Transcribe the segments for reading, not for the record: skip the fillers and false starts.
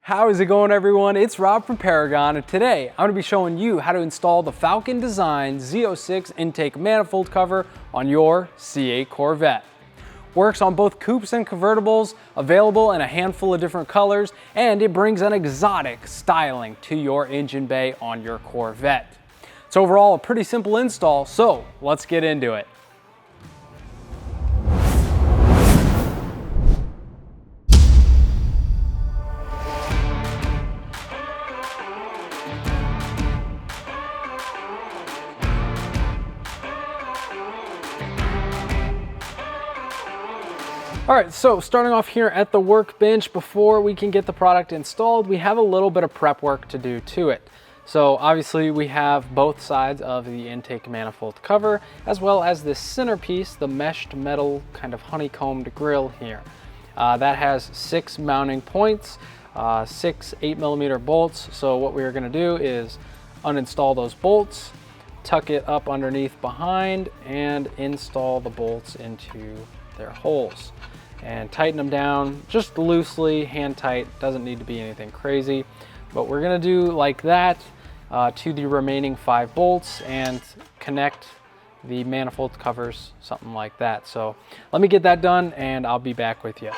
How is it going, everyone? It's Rob from Paragon, and today I'm going to be showing you how to install the Falcon Design Z06 intake manifold cover on your C8 Corvette. Works on both coupes and convertibles, available in a handful of different colors, and it brings an exotic styling to your engine bay on your Corvette. It's overall a pretty simple install, so let's get into it. All right, so starting off here at the workbench, before we can get the product installed, we have a little bit of prep work to do to it. So obviously we have both sides of the intake manifold cover, as well as this centerpiece, the meshed metal kind of honeycombed grill here. That has 6 mounting points, 6 8mm bolts. So what we're gonna do is uninstall those bolts, tuck it up underneath behind, and install the bolts into their holes. And tighten them down just loosely, hand tight, doesn't need to be anything crazy. But we're gonna do like that to the remaining 5 bolts and connect the manifold covers, something like that. So let me get that done and I'll be back with you.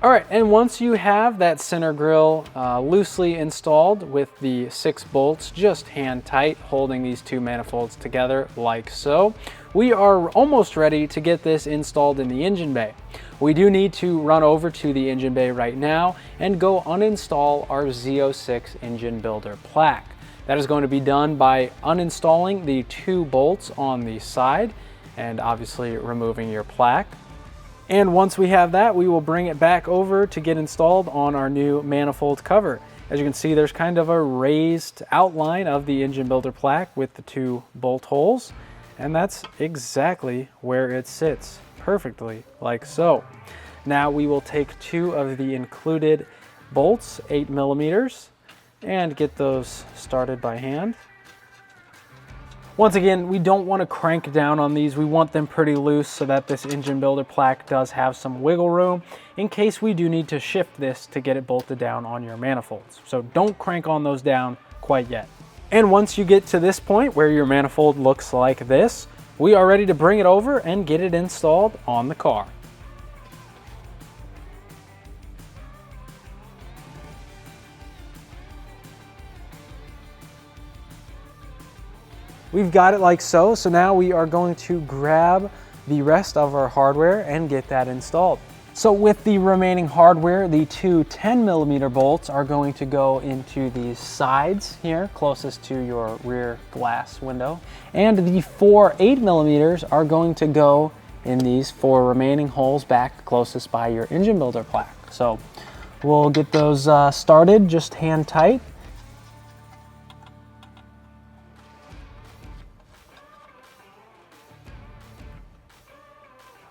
All right, and once you have that center grill loosely installed with the 6 bolts just hand tight, holding these 2 manifolds together like so, we are almost ready to get this installed in the engine bay. We do need to run over to the engine bay right now and go uninstall our Z06 engine builder plaque. That is going to be done by uninstalling the 2 bolts on the side and obviously removing your plaque. And once we have that, we will bring it back over to get installed on our new manifold cover. As you can see, there's kind of a raised outline of the engine builder plaque with the 2 bolt holes, and that's exactly where it sits, perfectly like so. Now we will take 2 of the included bolts, 8mm, and get those started by hand. Once again, we don't want to crank down on these. We want them pretty loose so that this engine builder plaque does have some wiggle room in case we do need to shift this to get it bolted down on your manifolds. So don't crank on those down quite yet. And once you get to this point where your manifold looks like this, we are ready to bring it over and get it installed on the car. We've got it like so, so now we are going to grab the rest of our hardware and get that installed. So with the remaining hardware, the 2 10mm bolts are going to go into the sides here, closest to your rear glass window. And the 4 8mm are going to go in these 4 remaining holes back closest by your engine builder plaque. So we'll get those started, just hand tight.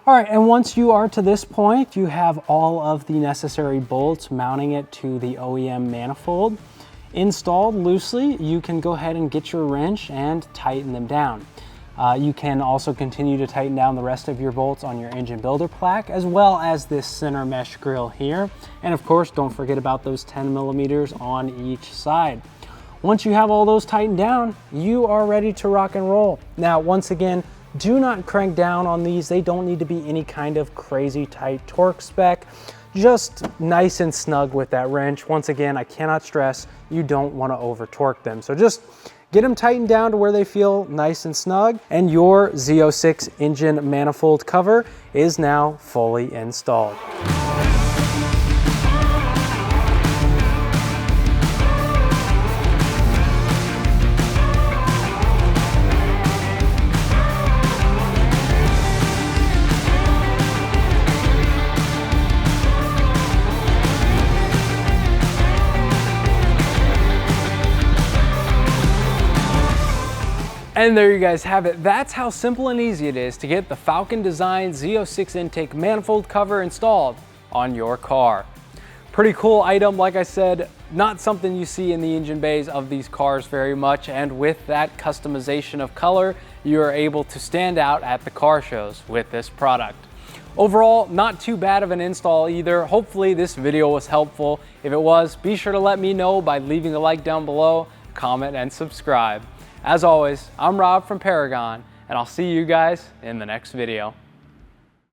All right, and once you are to this point, you have all of the necessary bolts mounting it to the OEM manifold installed loosely. You can go ahead and get your wrench and tighten them down. You can also continue to tighten down the rest of your bolts on your engine builder plaque, as well as this center mesh grill here. And of course, don't forget about those 10mm on each side. Once you have all those tightened down, you are ready to rock and roll. Now, once again, do not crank down on these. They don't need to be any kind of crazy tight torque spec. Just nice and snug with that wrench. Once again, I cannot stress, you don't want to over torque them. So just get them tightened down to where they feel nice and snug, and your Z06 engine manifold cover is now fully installed. And there you guys have it. That's how simple and easy it is to get the Falcon Design Z06 intake manifold cover installed on your car. Pretty cool item, like I said, not something you see in the engine bays of these cars very much, and with that customization of color you are able to stand out at the car shows with this product. Overall, not too bad of an install either. Hopefully this video was helpful. If it was, be sure to let me know by leaving a like down below, comment, and subscribe. As always, I'm Rob from Paragon, and I'll see you guys in the next video.